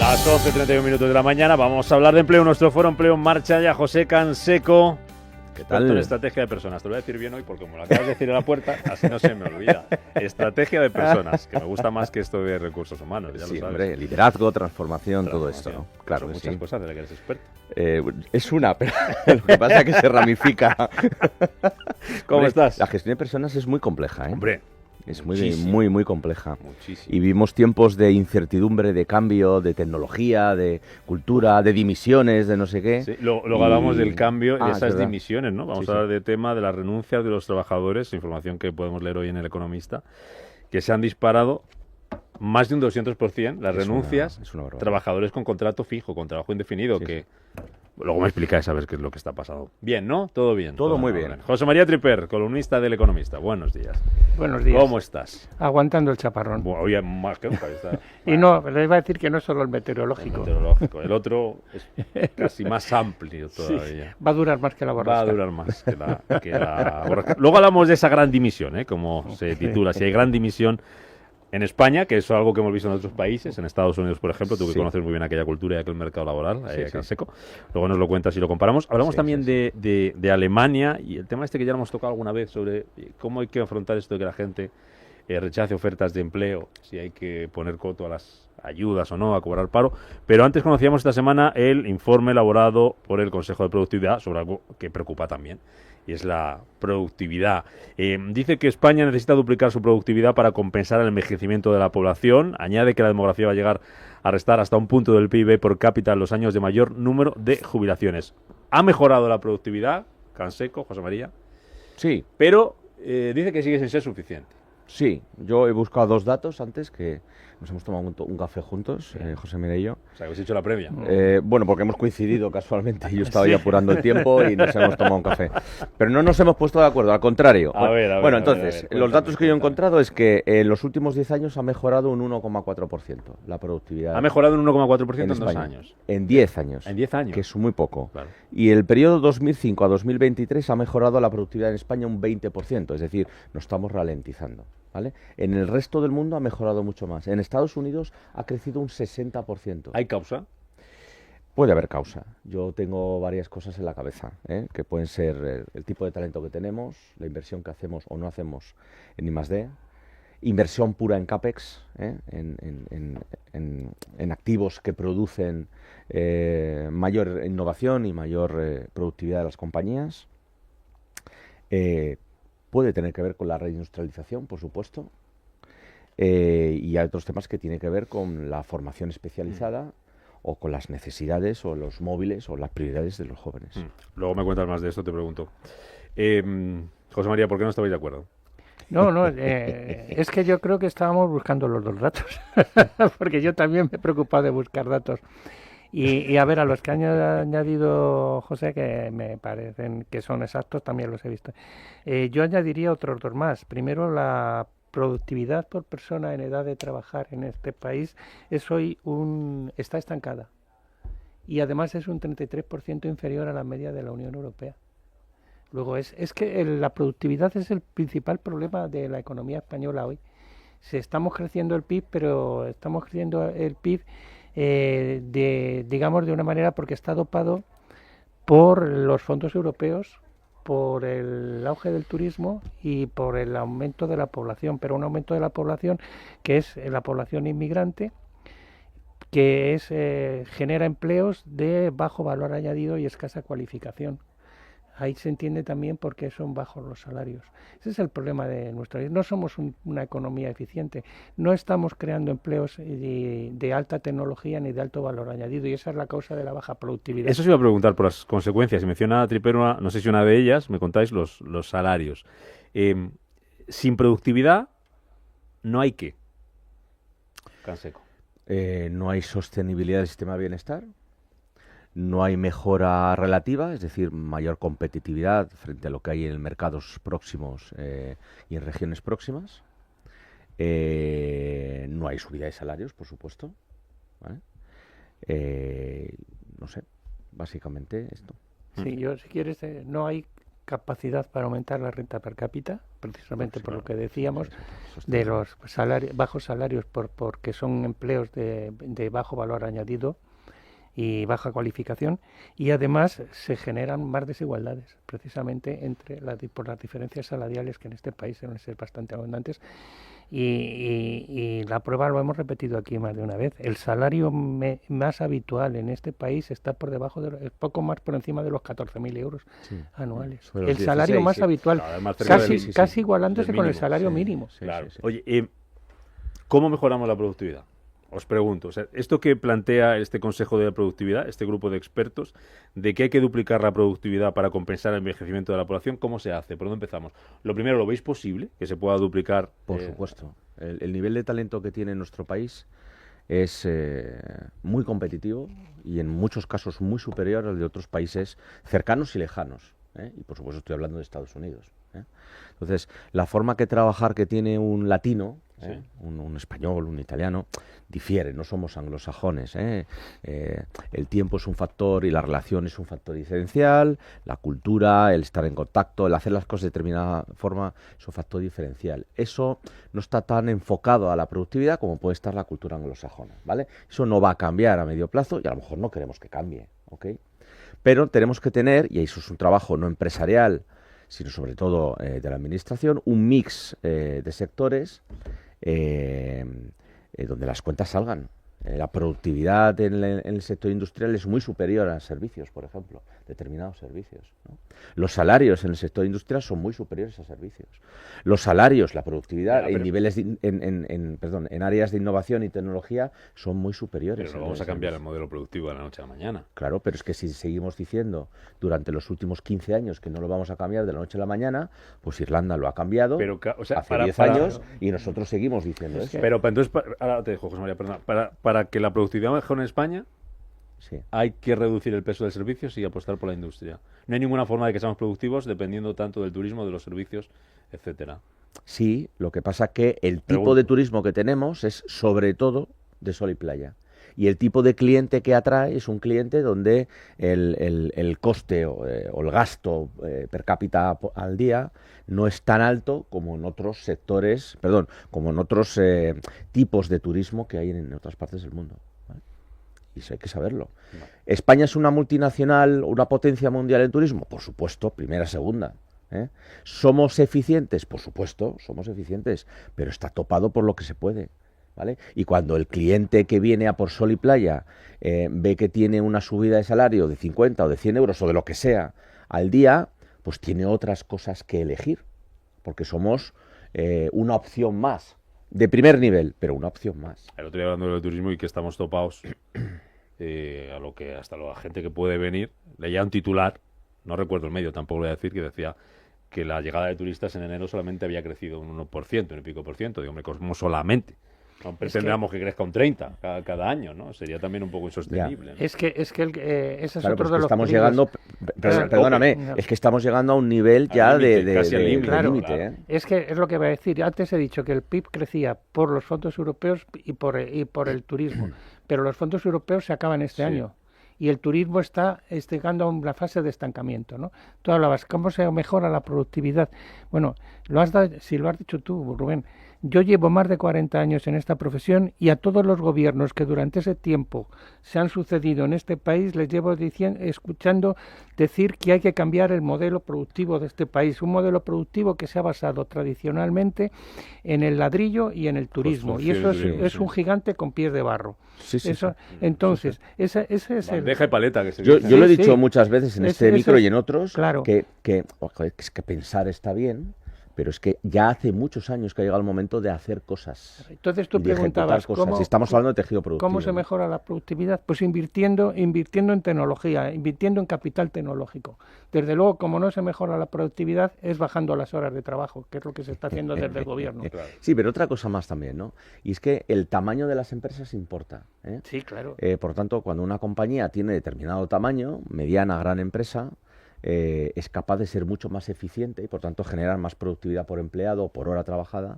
Las 11:31 minutos de la mañana vamos a hablar de empleo. Nuestro foro Empleo en marcha ya. José Canseco, ¿qué tal? en estrategia de personas. Te lo voy a decir bien hoy porque como lo acabas de decir a la puerta, así no se me olvida. Estrategia de personas, que me gusta más que esto de recursos humanos. Ya Sí, lo sabes. hombre, liderazgo, transformación, todo esto, ¿no? Claro Son que muchas sí. cosas de las que eres experto. Es una, pero lo que pasa es que se ramifica. ¿Cómo Hombre, estás? La gestión de personas es muy compleja, ¿eh? Hombre, Es muchísimo. muy compleja. Muchísimo. Y vivimos tiempos de incertidumbre, de cambio, de tecnología, de cultura, de dimisiones, de no sé qué. Sí, luego hablamos del cambio y es esas verdad. dimisiones, ¿no? Vamos Sí, a hablar sí. de tema de las renuncias de los trabajadores, información que podemos leer hoy en El Economista, que se han disparado más de un 200% las renuncias, Es una barbaridad. trabajadores con contrato fijo, con trabajo indefinido, Sí, que luego me explicáis a ver qué es lo que está pasando. Bien, ¿no? Todo bien. Todo muy en bien. orden. José María Triper, columnista del Economista. Buenos días. Buenos días. ¿Cómo estás? Aguantando el chaparrón. Bueno, oye, más que nunca. Está, Y no, le iba a decir que no es solo el meteorológico. meteorológico. El otro es casi más amplio todavía. Va a durar más que la borrasca. Va a durar más que la borrasca. Luego hablamos de esa gran dimisión, como se titula. Si hay gran dimisión en España, que es algo que hemos visto en otros países, en Estados Unidos, por ejemplo, tú que Sí. conoces muy bien aquella cultura y aquel mercado laboral, Sí, acá sí. en seco. Luego nos lo cuentas y lo comparamos. Hablamos Sí, también sí, de Alemania y el tema este que ya lo hemos tocado alguna vez sobre cómo hay que afrontar esto de que la gente rechace ofertas de empleo, si hay que poner coto a las ayudas o no, a cobrar paro. Pero antes conocíamos esta semana el informe elaborado por el Consejo de Productividad sobre algo que preocupa también, y es la productividad. Dice que España necesita duplicar su productividad para compensar el envejecimiento de la población. Añade que la demografía va a llegar a restar hasta un punto del PIB por cápita en los años de mayor número de jubilaciones. ¿Ha mejorado la productividad, Canseco, José María? Sí, Pero dice que sigue sin ser suficiente. sí. Yo he buscado dos datos antes que nos hemos tomado un café juntos, José Mira y yo. O sea, que habéis hecho la previa. Bueno, porque hemos coincidido casualmente. Yo estaba ahí apurando el tiempo y nos hemos tomado un café. Pero no nos hemos puesto de acuerdo, al contrario. A ver, Bueno, a entonces, ver, los datos que yo he cuéntame. encontrado es que en los últimos 10 años ha mejorado un 1,4% la productividad. Ha mejorado en un 1,4% en 2 España. años. En 10 años. En 10 años. Que es muy poco. Claro. Y el periodo 2005 a 2023 ha mejorado la productividad en España un 20%, es decir, nos estamos ralentizando, ¿vale? En el resto del mundo ha mejorado mucho más. En Estados Unidos ha crecido un 60%. ¿Hay causa? Puede haber causa. Yo tengo varias cosas en la cabeza, que pueden ser el tipo de talento que tenemos, la inversión que hacemos o no hacemos en I+D, inversión pura en CAPEX, en activos que producen mayor innovación y mayor productividad de las compañías. Puede tener que ver con la reindustrialización, por supuesto, y hay otros temas que tienen que ver con la formación especializada o con las necesidades o los móviles o las prioridades de los jóvenes. Luego me cuentas más de esto, te pregunto. José María, ¿por qué no estabais de acuerdo? No, es que yo creo que estábamos buscando los dos datos, porque yo también me he preocupado de buscar datos. Y a ver, a los que ha añadido José, que me parecen que son exactos, también los he visto. Yo añadiría otros dos más. Primero, la productividad por persona en edad de trabajar en este país es hoy está estancada. Y además es un 33% inferior a la media de la Unión Europea. Luego es que la productividad es el principal problema de la economía española hoy. Estamos creciendo el PIB, pero estamos creciendo el PIB digamos de una manera porque está dopado por los fondos europeos, por el auge del turismo y por el aumento de la población, pero un aumento de la población que es la población inmigrante, que genera empleos de bajo valor añadido y escasa cualificación. Ahí se entiende también por qué son bajos los salarios. Ese es el problema de nuestro país. No somos una economía eficiente. No estamos creando empleos de alta tecnología ni de alto valor añadido y esa es la causa de la baja productividad. Eso se iba a preguntar por las consecuencias. Y menciona Tripero, no sé si una de ellas, me contáis los salarios. Sin productividad no hay qué. Canseco. No hay sostenibilidad del sistema de bienestar. No hay mejora relativa, es decir, mayor competitividad frente a lo que hay en mercados próximos y en regiones próximas. No hay subida de salarios, por supuesto, ¿vale? No sé, básicamente esto. Sí, yo si quieres, no hay capacidad para aumentar la renta per cápita, precisamente por lo que decíamos, Eso está de claro. los bajos salarios porque son empleos de bajo valor añadido y baja cualificación, y además se generan más desigualdades, precisamente por las diferencias salariales que en este país suelen ser bastante abundantes. Y la prueba lo hemos repetido aquí más de una vez. El salario más habitual en este país está por debajo poco más por encima de los 14.000 euros Sí. anuales. Sobre los El salario 16, más sí. habitual, Claro, además cerca casi, del- sí, sí. casi igualándose del con el mínimo, salario sí. mínimo. Sí, Claro. sí, sí. Oye, ¿cómo mejoramos la productividad? Os pregunto, o sea, esto que plantea este Consejo de Productividad, este grupo de expertos, de que hay que duplicar la productividad para compensar el envejecimiento de la población, ¿cómo se hace? ¿Por dónde empezamos? Lo primero, ¿lo veis posible que se pueda duplicar? Por supuesto. El nivel de talento que tiene nuestro país es muy competitivo y en muchos casos muy superior al de otros países cercanos y lejanos, ¿eh? Y por supuesto estoy hablando de Estados Unidos, ¿eh? Entonces, la forma que trabajar que tiene un latino, ¿eh? Sí. Un español, un italiano, difiere, no somos anglosajones, ¿eh? El tiempo es un factor y la relación es un factor diferencial, la cultura, el estar en contacto, el hacer las cosas de determinada forma es un factor diferencial. Eso no está tan enfocado a la productividad como puede estar la cultura anglosajona, ¿vale? Eso no va a cambiar a medio plazo y a lo mejor no queremos que cambie, ¿ok? Pero tenemos que tener, y eso es un trabajo no empresarial, sino sobre todo de la administración, un mix de sectores donde las cuentas salgan. La productividad en el sector industrial es muy superior a servicios, por ejemplo, determinados servicios, ¿no? Los salarios en el sector industrial son muy superiores a servicios. Los salarios, la productividad Ya, pero- en niveles en áreas de innovación y tecnología son muy superiores. Pero no vamos a cambiar el modelo productivo de la noche a la mañana. Claro, pero es que si seguimos diciendo durante los últimos 15 años que no lo vamos a cambiar de la noche a la mañana, pues Irlanda lo ha cambiado Pero, o sea, hace 10 años y nosotros seguimos diciendo eso. Pero entonces, ahora te dejo, José María, perdona. Para que la productividad mejore en España, Sí. hay que reducir el peso de servicios y apostar por la industria. No hay ninguna forma de que seamos productivos dependiendo tanto del turismo, de los servicios, etcétera. Sí, lo que pasa que el tipo Pregunto. de turismo que tenemos es sobre todo de sol y playa. Y el tipo de cliente que atrae es un cliente donde el coste o el gasto per cápita al día no es tan alto como en otros sectores, perdón, como en otros tipos de turismo que hay en otras partes del mundo, ¿vale? Y eso hay que saberlo. Vale. ¿España es una multinacional, una potencia mundial en turismo? Por supuesto, primera, segunda, ¿eh? ¿Somos eficientes? Por supuesto, somos eficientes, pero está topado por lo que se puede, ¿vale? Y cuando el cliente que viene a por sol y playa ve que tiene una subida de salario de 50 o de 100 euros o de lo que sea al día, pues tiene otras cosas que elegir, porque somos una opción más, de primer nivel, pero una opción más. El otro día hablando del turismo y que estamos topados a lo que hasta la gente que puede venir, leía un titular, no recuerdo el medio, tampoco lo voy a decir, que decía que la llegada de turistas en enero solamente había crecido un 1%, un y pico por ciento. Digo, hombre, como solamente. No pretendamos que crezca un 30 cada año, ¿no? Sería también un poco insostenible, ¿no? Es que ese es Claro, otro pues de que los estamos peligros. llegando, Claro, perdóname, no. es que estamos llegando a un nivel Al ya límite, casi al límite, claro, límite, claro. ¿eh? Es que es lo que voy a decir. Antes he dicho que el PIB crecía por los fondos europeos y por el turismo, pero los fondos europeos se acaban este Sí. año y el turismo está llegando a una fase de estancamiento, ¿no? Tú hablabas, ¿cómo se mejora la productividad? Bueno, si lo has dicho tú, Rubén. Yo llevo más de 40 años en esta profesión y a todos los gobiernos que durante ese tiempo se han sucedido en este país les llevo escuchando decir que hay que cambiar el modelo productivo de este país, un modelo productivo que se ha basado tradicionalmente en el ladrillo y en el turismo, y eso Construcción y es turismo, un gigante con pies de barro. Sí, sí, Eso, sí. entonces, ese es el... Bandeja y paleta, que se Yo dice. lo he Sí, dicho sí. muchas veces en Ese- este micro ese- y en otros claro. es que pensar está bien, pero es que ya hace muchos años que ha llegado el momento de hacer cosas. Entonces tú y de ejecutar preguntabas, cosas. Y estamos hablando de tejido productivo, ¿cómo se ¿no? mejora la productividad? Pues invirtiendo en tecnología, invirtiendo en capital tecnológico. Desde luego, como no se mejora la productividad, es bajando las horas de trabajo, que es lo que se está haciendo desde el gobierno. Claro. Sí, pero otra cosa más también, ¿no? Y es que el tamaño de las empresas importa, ¿eh? Sí, claro. Por tanto, cuando una compañía tiene determinado tamaño, mediana, gran empresa, es capaz de ser mucho más eficiente y por tanto generar más productividad por empleado o por hora trabajada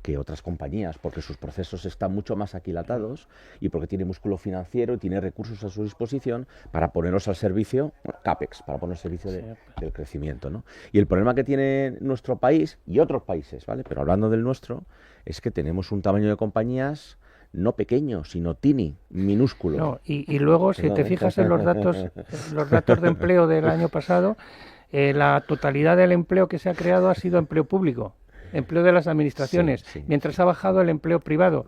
que otras compañías, porque sus procesos están mucho más aquilatados y porque tiene músculo financiero y tiene recursos a su disposición para ponerlos al servicio, CAPEX, para poner al servicio del crecimiento, ¿no? Y el problema que tiene nuestro país y otros países, ¿vale? Pero hablando del nuestro, es que tenemos un tamaño de compañías no pequeño, sino tini, minúsculo. No, y luego, si te fijas en los datos de empleo del año pasado, la totalidad del empleo que se ha creado ha sido empleo público. Empleo de las administraciones, mientras ha bajado el empleo privado.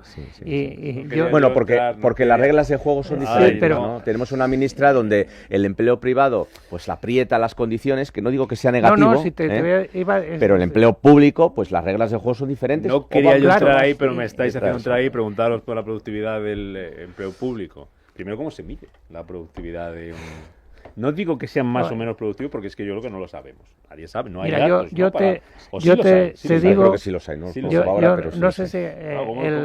Bueno, porque las reglas de juego son diferentes, pero ¿no? Tenemos una ministra donde el empleo privado pues aprieta las condiciones, que no digo que sea negativo, pero el empleo público, pues las reglas de juego son diferentes. No quería yo entrar ahí, pero me estáis haciendo entrar ahí y preguntaros por la productividad del empleo público. Primero, ¿cómo se mide la productividad de un...? No digo que sean más o menos productivos, porque es que yo creo que no lo sabemos. Nadie sabe, no hay datos. Yo te digo... Creo que sí los hay, no no sé si...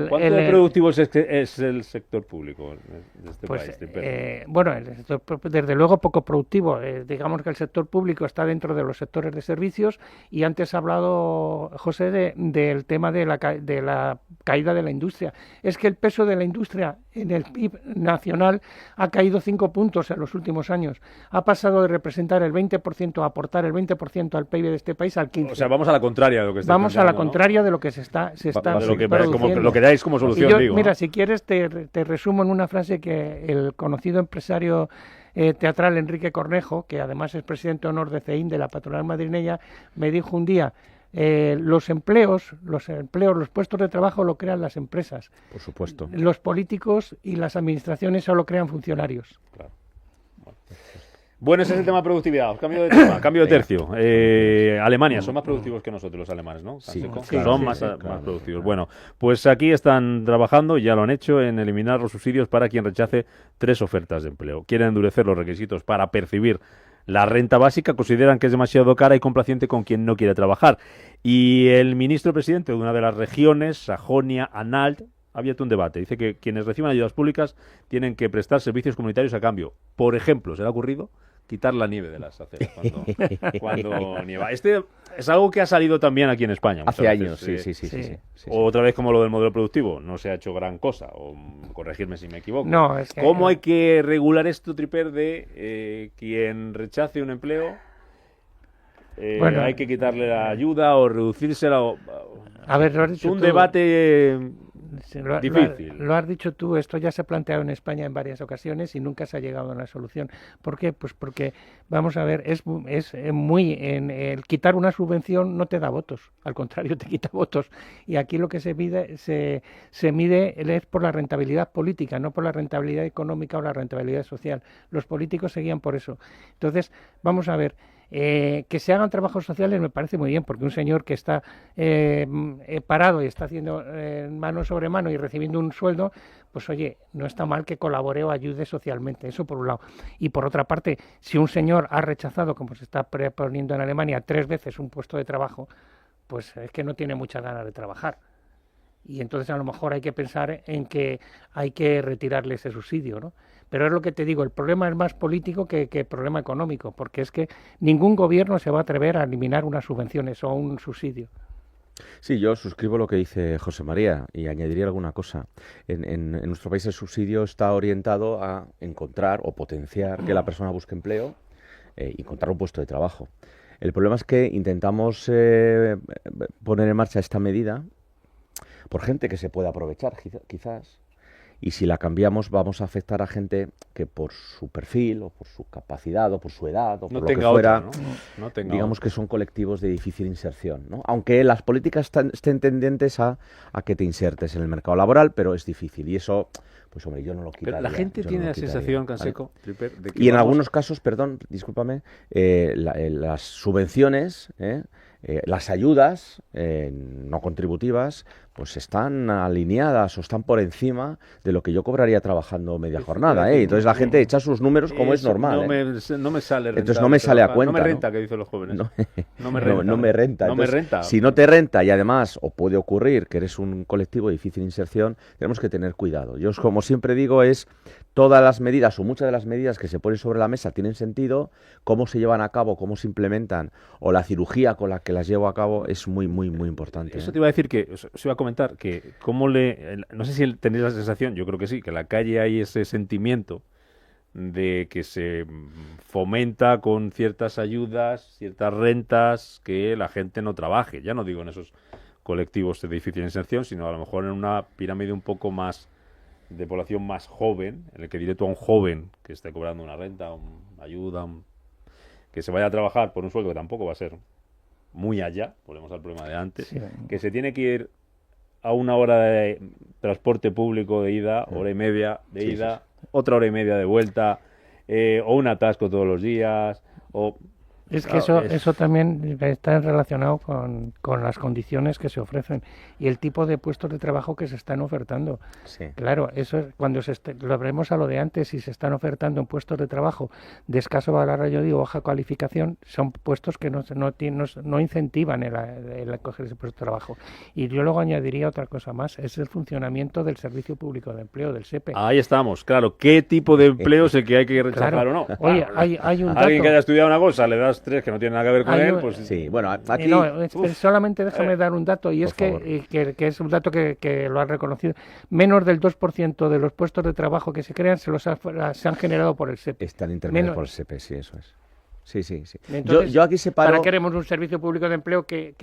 ¿Cuánto de productivo es el sector público de este país? Bueno, el sector, desde luego poco productivo. Digamos que el sector público está dentro de los sectores de servicios, y antes ha hablado José del tema de la caída de la industria. Es que el peso de la industria en el PIB nacional ha caído 5 puntos en los últimos años. Ha pasado de representar el 20%, a aportar el 20% al PIB de este país al 15%. O sea, vamos a la contraria de lo que está Vamos a la contraria de lo que se está produciendo. Lo que dais como solución, digo. Mira, si quieres te resumo en una frase que el conocido empresario teatral Enrique Cornejo, que además es presidente de honor de CEIN, de la patronal madrileña, me dijo un día: los empleos, los puestos de trabajo lo crean las empresas. Por supuesto. Los políticos y las administraciones solo crean funcionarios. Claro. Bueno, ese es el tema de productividad. Cambio de tema, cambio de tercio. Alemania, son más productivos que nosotros los alemanes, ¿no? Sí, son más productivos. Bueno, pues aquí están trabajando, ya lo han hecho, en eliminar los subsidios para quien rechace 3 ofertas de empleo. Quieren endurecer los requisitos para percibir la renta básica, consideran que es demasiado cara y complaciente con quien no quiere trabajar. Y el ministro presidente de una de las regiones, Sajonia-Anhalt, ha abierto un debate. Dice que quienes reciban ayudas públicas tienen que prestar servicios comunitarios a cambio. Por ejemplo, ¿se le ha ocurrido quitar la nieve de las aceras cuando nieva? Este es algo que ha salido también aquí en España. Hace años, sí. Otra vez, como lo del modelo productivo, no se ha hecho gran cosa, o corregirme si me equivoco. No, es que... ¿Cómo hay que regular esto, Tripper, de quien rechace un empleo? Bueno, hay que quitarle la ayuda o reducírsela. A ver, lo has dicho es un debate... difícil. Lo has dicho tú, esto ya se ha planteado en España en varias ocasiones y nunca se ha llegado a una solución. ¿Por qué? Pues porque, vamos a ver, es muy... el quitar una subvención no te da votos, al contrario, te quita votos. Y aquí lo que se mide es por la rentabilidad política, no por la rentabilidad económica o la rentabilidad social. Los políticos seguían por eso. Entonces, vamos a ver... que se hagan trabajos sociales me parece muy bien, porque un señor que está parado y está haciendo mano sobre mano y recibiendo un sueldo, pues oye, no está mal que colabore o ayude socialmente, eso por un lado. Y por otra parte, si un señor ha rechazado, como se está proponiendo en Alemania, 3 veces un puesto de trabajo, pues es que no tiene muchas ganas de trabajar. Y entonces a lo mejor hay que pensar en que hay que retirarle ese subsidio, ¿no? Pero es lo que te digo, el problema es más político que problema económico, porque es que ningún gobierno se va a atrever a eliminar unas subvenciones o un subsidio. Sí, yo suscribo lo que dice José María y añadiría alguna cosa. En nuestro país el subsidio está orientado a encontrar o potenciar que la persona busque empleo y encontrar un puesto de trabajo. El problema es que intentamos poner en marcha esta medida por gente que se puede aprovechar, quizás. Y si la cambiamos vamos a afectar a gente que por su perfil o por su capacidad o por su edad o por lo que fuera, digamos que son colectivos de difícil inserción, ¿no? Aunque las políticas estén tendentes a que te insertes en el mercado laboral, pero es difícil y eso, pues hombre, yo no lo quitaría. Pero la gente tiene la sensación, Canseco, ¿vale? Y en algunos casos, perdón, discúlpame, las subvenciones, las ayudas no contributivas, pues están alineadas o están por encima de lo que yo cobraría trabajando media jornada, ¿eh? Entonces la gente echa sus números como es normal. No me sale rentable. Entonces no me sale a cuenta. No me renta, que dicen los jóvenes. No me renta. No me renta. Si no te renta y además, o puede ocurrir que eres un colectivo de difícil inserción, tenemos que tener cuidado. Yo, como siempre digo, todas las medidas o muchas de las medidas que se ponen sobre la mesa tienen sentido, cómo se llevan a cabo, cómo se implementan o la cirugía con la que las llevo a cabo es muy, muy, muy importante. Eso te iba a decir que, os iba a comentar comentar que no sé si tenéis la sensación, yo creo que sí, que en la calle hay ese sentimiento de que se fomenta con ciertas ayudas, ciertas rentas, que la gente no trabaje. Ya no digo en esos colectivos de difícil inserción, sino a lo mejor en una pirámide un poco más de población más joven, en el que diré tú a un joven que esté cobrando una renta, una ayuda, que se vaya a trabajar por un sueldo que tampoco va a ser muy allá, volvemos al problema de antes, Sí. que se tiene que ir a una hora de transporte público de ida, hora y media de ida, otra hora y media de vuelta, o un atasco todos los días, o... Es que eso también está relacionado con las condiciones que se ofrecen y el tipo de puestos de trabajo que se están ofertando. Sí. Claro, eso es cuando lo veremos a lo de antes, si se están ofertando en puestos de trabajo de escaso valor, yo digo, baja cualificación, son puestos que no incentivan el coger ese puesto de trabajo. Y yo luego añadiría otra cosa más, es el funcionamiento del Servicio Público de Empleo, del SEPE. Ahí estamos, claro. ¿Qué tipo de empleo es el que hay que rechazar Claro. o no? Oye, Claro, hay un dato. alguien que haya estudiado una cosa, le das tres que no tienen nada que ver con Hay él, un- pues... Sí, bueno, aquí... No, solamente déjame dar un dato, y es por favor. que es un dato que lo han reconocido. Menos del 2% de los puestos de trabajo que se crean se han generado por el SEPE. Están intervenidos Menos- por el SEPE, sí, eso es. Sí, sí, sí. Entonces, yo aquí separo... ¿para qué queremos un servicio público de empleo que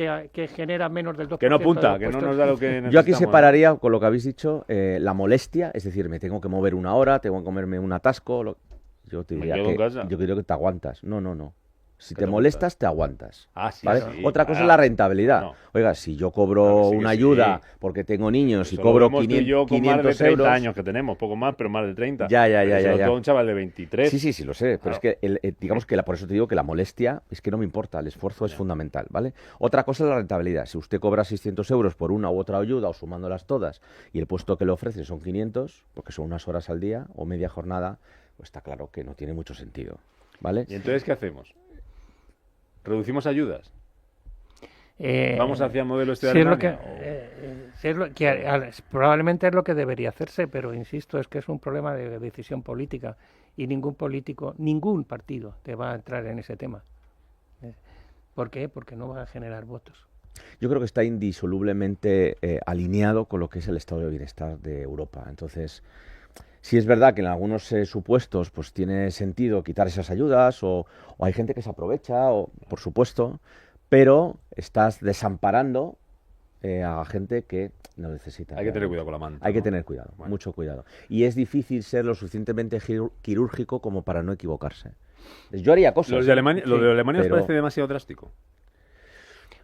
genera menos del 2%? Que no de apunta, los que no puestos? nos da lo que necesitamos. Yo aquí separaría, con lo que habéis dicho, la molestia, es decir, me tengo que mover una hora, tengo que comerme un atasco. Yo te Me diría quedo en que casa. yo creo que te aguantas. No. Si ¿Qué te te molestas, te aguantas. Ah, sí, ¿Vale? sí. Otra cosa Ah, es la rentabilidad. no. Oiga, si yo cobro Claro que sí, una que sí. ayuda porque tengo niños y Eso cobro lo vemos tú y yo 500, con más de 500 30 euros... años que tenemos, poco más, pero más de 30. Ya, Pero se lo ya. da un chaval de 23. Sí, lo sé, pero Claro. es que digamos que por eso te digo que la molestia es que no me importa, el esfuerzo es fundamental, ¿vale? Otra cosa es la rentabilidad. Si usted cobra 600 euros por una u otra ayuda o sumándolas todas y el puesto que le ofrece son 500, porque son unas horas al día o media jornada, pues está claro que no tiene mucho sentido, ¿vale? ¿Y entonces qué hacemos? ¿Reducimos ayudas? Eh, ¿Vamos hacia el modelo este de sí, es lo que, Alemania? sí es lo que probablemente es lo que debería hacerse, pero insisto, es que es un problema de decisión política y ningún político, ningún partido te va a entrar en ese tema. ¿Por qué? Porque no va a generar votos. Yo creo que está indisolublemente alineado con lo que es el estado de bienestar de Europa. Entonces, sí es verdad que en algunos supuestos pues tiene sentido quitar esas ayudas o hay gente que se aprovecha, por supuesto, pero estás desamparando a gente que no necesita. Hay que tener realmente. cuidado con la manta. Hay que ¿no? tener cuidado, Bueno. mucho cuidado. Y es difícil ser lo suficientemente quirúrgico como para no equivocarse. Yo haría cosas. Lo de Alemania os pero- parece demasiado drástico.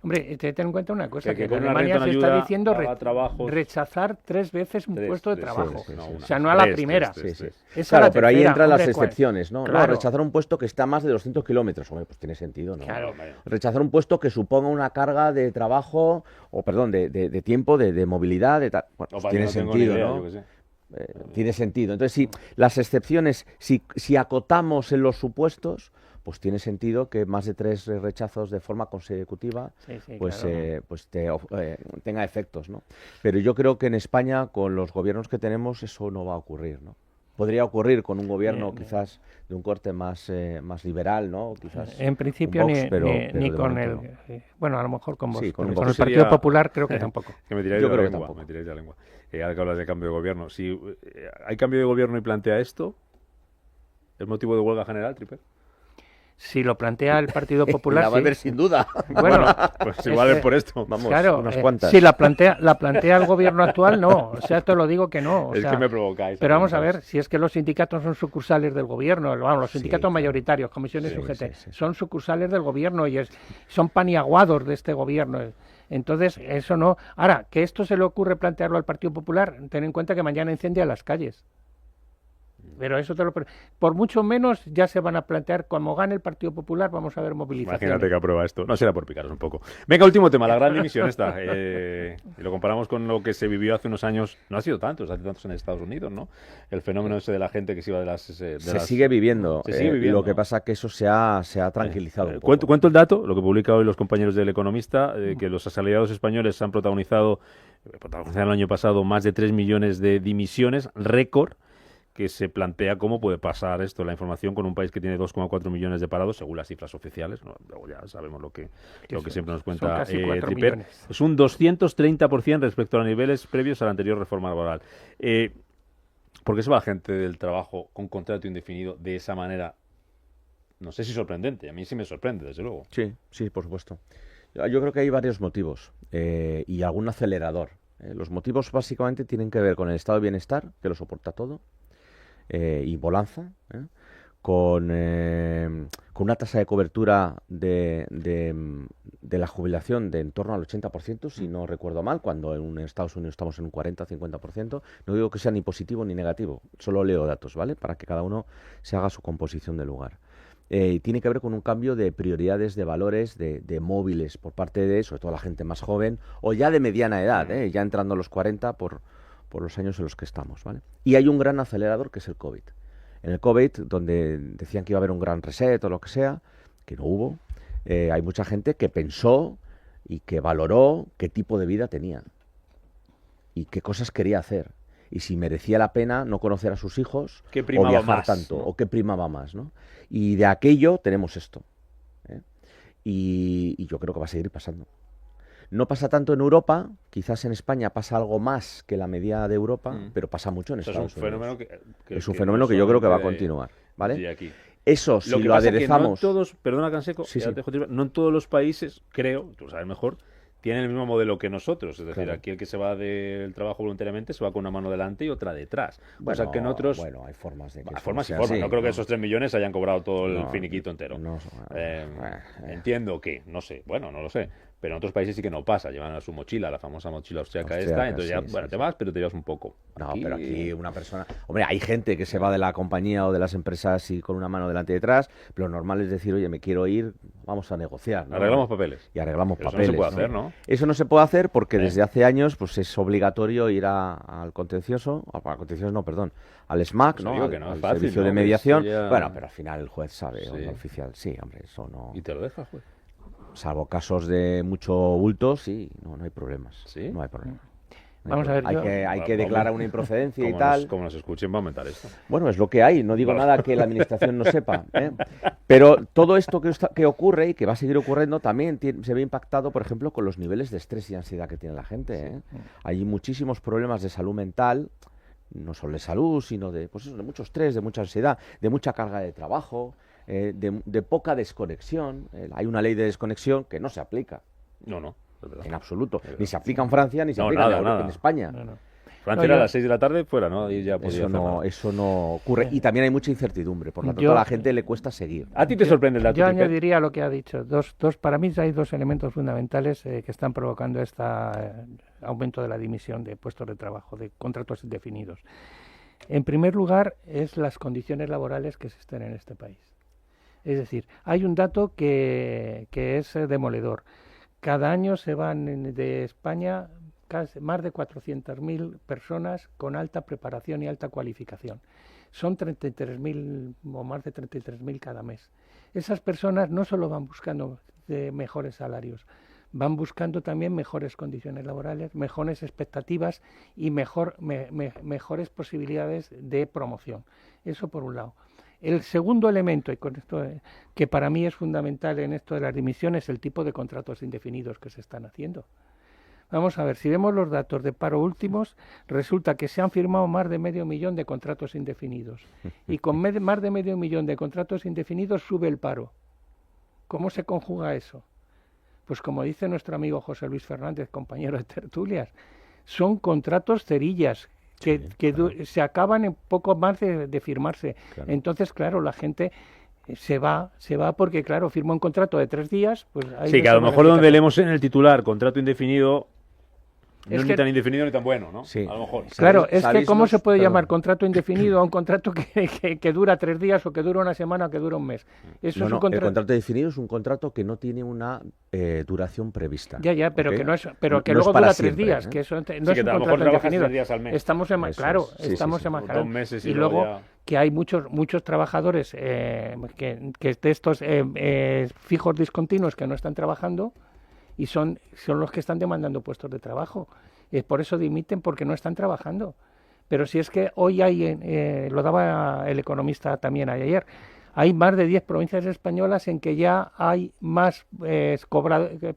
Hombre, ten en cuenta una cosa, Que que con en una Alemania renta, se una está ayuda, diciendo haga trabajos. rechazar 3 veces un Tres, puesto de tres, trabajo. sí, no, O una. sea, no a la Tres, primera. tres, Sí, sí. Es a la Claro, pero ahí tercera, entran las hombre, excepciones, ¿no? Claro. No, rechazar un puesto que está a más de 200 kilómetros. Hombre, pues tiene sentido, ¿no? Claro. Vale. Rechazar un puesto que suponga una carga de trabajo, o perdón, de tiempo, de movilidad, de tal. Bueno, No, pues para tiene que no tengo sentido, ni idea, ¿no? yo qué sé. Tiene sentido. Entonces, si las excepciones, si acotamos en los supuestos, pues tiene sentido que más de 3 rechazos de forma consecutiva Sí, sí, pues, claro. tenga efectos, ¿no? Pero yo creo que en España, con los gobiernos que tenemos, eso no va a ocurrir, ¿no? Podría ocurrir con un gobierno quizás de un corte más liberal, ¿no? Quizás En principio con Vox, ni, pero ni, de ni con momento el... no. bueno, a lo mejor con, Sí, Vox, con pero Vox con el sería- Partido Popular creo que tampoco. Que me tiráis Yo de la creo que lengua. tampoco. Me tiráis de la lengua. Ahora que hablas de cambio de gobierno. Si hay cambio de gobierno y plantea esto, ¿es motivo de huelga general, Tripper? Si lo plantea el Partido Popular, La va a sí. haber sin duda. Bueno, Pues igual es por esto. Vamos, claro, unas cuantas. si la plantea el gobierno actual, no. O sea, te lo digo que no. O Es sea, que me provocáis. pero vamos a preguntas. ver, si es que los sindicatos son sucursales del gobierno, vamos, los Sí, sindicatos claro. mayoritarios, comisiones Sí, UGT, sí. son sucursales del gobierno y son paniaguados de este gobierno. Entonces, eso no. Ahora, que esto se le ocurre plantearlo al Partido Popular, ten en cuenta que mañana incendia las calles. Pero eso por mucho menos ya se van a plantear, como gane el Partido Popular, vamos a ver movilizaciones. Imagínate que aprueba esto. No será por picaros un poco. Venga, último tema, la gran dimisión esta. Y lo comparamos con lo que se vivió hace unos años. No ha sido tantos, hace tantos en Estados Unidos, ¿no? El fenómeno ese de la gente que se iba de las... Se sigue viviendo. Se sigue viviendo. Lo que pasa es que eso se ha tranquilizado un poco. Cuento el dato, lo que publica hoy los compañeros del Economista, que los asalariados españoles han protagonizaron el año pasado más de 3 millones de dimisiones, récord, que se plantea cómo puede pasar esto, la información, con un país que tiene 2,4 millones de parados, según las cifras oficiales, ¿no? Luego ya sabemos lo que siempre nos cuenta casi 4 Tripper. millones. Es un 230% respecto a los niveles previos a la anterior reforma laboral. ¿Por qué se va la gente del trabajo con contrato indefinido de esa manera? No sé si sorprendente, a mí sí me sorprende, desde luego. Sí, por supuesto. Yo creo que hay varios motivos y algún acelerador. Los motivos básicamente tienen que ver con el estado de bienestar, que lo soporta todo, y bonanza, con una tasa de cobertura de la jubilación de en torno al 80%, si no recuerdo mal, cuando en Estados Unidos estamos en un 40-50%. No digo que sea ni positivo ni negativo, solo leo datos, ¿vale? Para que cada uno se haga su composición de lugar. Tiene que ver con un cambio de prioridades, de valores, de móviles por parte de, sobre todo, la gente más joven o ya de mediana edad, ya entrando a los 40 por los años en los que estamos, ¿vale? Y hay un gran acelerador que es el COVID. En el COVID, donde decían que iba a haber un gran reset o lo que sea, que no hubo, hay mucha gente que pensó y que valoró qué tipo de vida tenía y qué cosas quería hacer. Y si merecía la pena no conocer a sus hijos o viajar más, tanto, ¿no? o qué primaba más, ¿no? Y de aquello tenemos esto. Y yo creo que va a seguir pasando. No pasa tanto en Europa, quizás en España pasa algo más que la media de Europa, pero pasa mucho en Estados Unidos. Es un fenómeno que yo creo que va a continuar, ¿vale? Aquí. Eso, si lo aderezamos... Que no todos, perdona Canseco, Sí. no en todos los países, creo, tú sabes mejor, tienen el mismo modelo que nosotros. Es decir, Claro. aquí el que se va del trabajo voluntariamente se va con una mano delante y otra detrás. O sea que en otros... Bueno, hay formas de que... Formas y sea formas. así, No creo que esos 3 millones hayan cobrado todo el No, finiquito entero. no, Entiendo que, no sé, bueno, no lo sé. Pero en otros países sí que no pasa. Llevan a su mochila, la famosa mochila austriaca esta. Entonces ya, sí, bueno, sí. te vas, pero te llevas un poco. No, pero aquí una persona... Hombre, hay gente que se va de la compañía o de las empresas y con una mano delante y detrás, pero lo normal es decir, oye, me quiero ir, vamos a negociar, ¿no? Arreglamos papeles. Y arreglamos Pero papeles. eso no se puede hacer, ¿no? Eso no se puede hacer porque desde hace años pues es obligatorio ir al contencioso, al SMAC, Pues ¿no? digo que no es al fácil, servicio ¿no? de Que mediación. eso ya- Bueno, pero al final el juez sabe, o Sí. el oficial, sí, hombre, eso no... Y te lo dejas, juez. Salvo casos de mucho bulto, sí, no hay problemas. ¿Sí? No hay problema. Vamos a ver, Hay yo- que declarar una improcedencia y tal. Como nos escuchen, va a aumentar esto. Bueno, es lo que hay, no digo Vale. nada que la administración no sepa, ¿eh? Pero todo esto que ocurre y que va a seguir ocurriendo también se ve impactado, por ejemplo, con los niveles de estrés y ansiedad que tiene la gente, ¿eh? Hay muchísimos problemas de salud mental, no solo de salud, sino de mucho estrés, de mucha ansiedad, de mucha carga de trabajo, de poca desconexión. Hay una ley de desconexión que no se aplica No, es verdad. en absoluto. Es verdad. Ni se aplica en Francia, ni se No, aplica nada. en España. No. Francia No, era yo- a las 6 de la tarde fuera, ¿no? Y ya podía Eso no ocurre. Y también hay mucha incertidumbre, por lo tanto Yo- a la gente le cuesta seguir. ¿A ti te sorprende el dato? Yo Tripper? añadiría lo que ha dicho. Para mí hay dos elementos fundamentales que están provocando este aumento de la dimisión de puestos de trabajo, de contratos indefinidos. En primer lugar, es las condiciones laborales que existen en este país. Es decir, hay un dato que es demoledor. Cada año se van de España más de 400.000 personas con alta preparación y alta cualificación. Son 33.000 o más de 33.000 cada mes. Esas personas no solo van buscando mejores salarios, van buscando también mejores condiciones laborales, mejores expectativas y mejores posibilidades de promoción. Eso por un lado. El segundo elemento, y con esto que para mí es fundamental en esto de las dimisiones, es el tipo de contratos indefinidos que se están haciendo. Vamos a ver, si vemos los datos de paro últimos, resulta que se han firmado más de 500.000 de contratos indefinidos. Y con más de 500.000 de contratos indefinidos sube el paro. ¿Cómo se conjuga eso? Pues como dice nuestro amigo José Luis Fernández, compañero de tertulias, son contratos cerillas que se acaban en poco más de firmarse. Claro. Entonces, claro, la gente se va porque, claro, firma un contrato de 3 días. Pues ahí Sí, no que a se lo van mejor donde quitar. leemos en el titular contrato indefinido no Es es que- ni tan indefinido ni tan bueno, ¿no? Sí. A lo mejor. Claro, es que ¿Sabéis ¿cómo los- se puede perdón. llamar contrato indefinido a un contrato que dura 3 días o que dura una semana o que dura un mes? Eso No, es no, un contrato... el contrato definido es un contrato que no tiene una duración prevista. Ya, pero ¿ok? que no es, pero que No es luego para dura 3 siempre, días, ¿eh? que eso no Sí, es que un a lo mejor contrato trabajas indefinido. 3 días al mes. Estamos Eso es, claro, sí, sí, estamos sí. enmascarando. 2 meses y Y luego luego ya- que hay muchos trabajadores que de estos fijos discontinuos que no están trabajando y son los que están demandando puestos de trabajo. Por eso dimiten porque no están trabajando. Pero si es que hoy hay, lo daba el economista también ayer, hay más de 10 provincias españolas en que ya hay más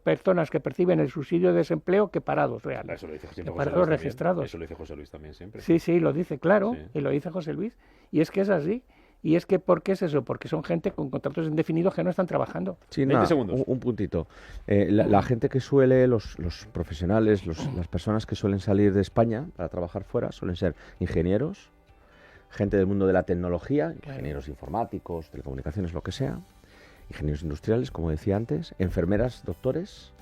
personas que perciben el subsidio de desempleo que parados reales. Eso lo dice siempre Que José parados Luis registrados. Eso lo dice José Luis también siempre. Sí, sí, lo dice, claro, Sí. y lo dice José Luis. Y es que es así. Y es que, ¿por qué es eso? Porque son gente con contratos indefinidos que no están trabajando. Sí, 20 nada, segundos. un puntito. La gente que suele, los profesionales, las personas que suelen salir de España para trabajar fuera, suelen ser ingenieros, gente del mundo de la tecnología, ingenieros informáticos, telecomunicaciones, lo que sea, ingenieros industriales, como decía antes, enfermeras, doctores.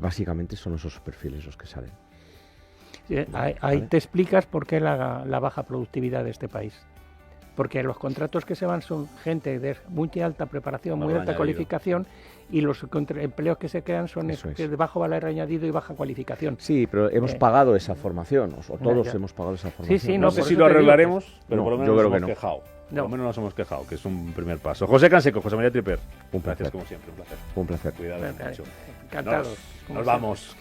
Básicamente son esos perfiles los que salen. Sí, ahí te explicas por qué la baja productividad de este país. Porque los contratos que se van son gente de muy alta preparación, muy alta cualificación, y los empleos que se crean son de bajo valor añadido y baja cualificación. Sí, pero hemos pagado esa formación, o todos hemos pagado esa formación. Sí, No sé si lo arreglaremos, pero por lo menos nos hemos quejado. Por lo menos nos hemos quejado, que es un primer paso. José Canseco, José María Tripper, Un placer. gracias como siempre, un placer. Un placer. Cuidado, mucho. Encantados. Nos vamos.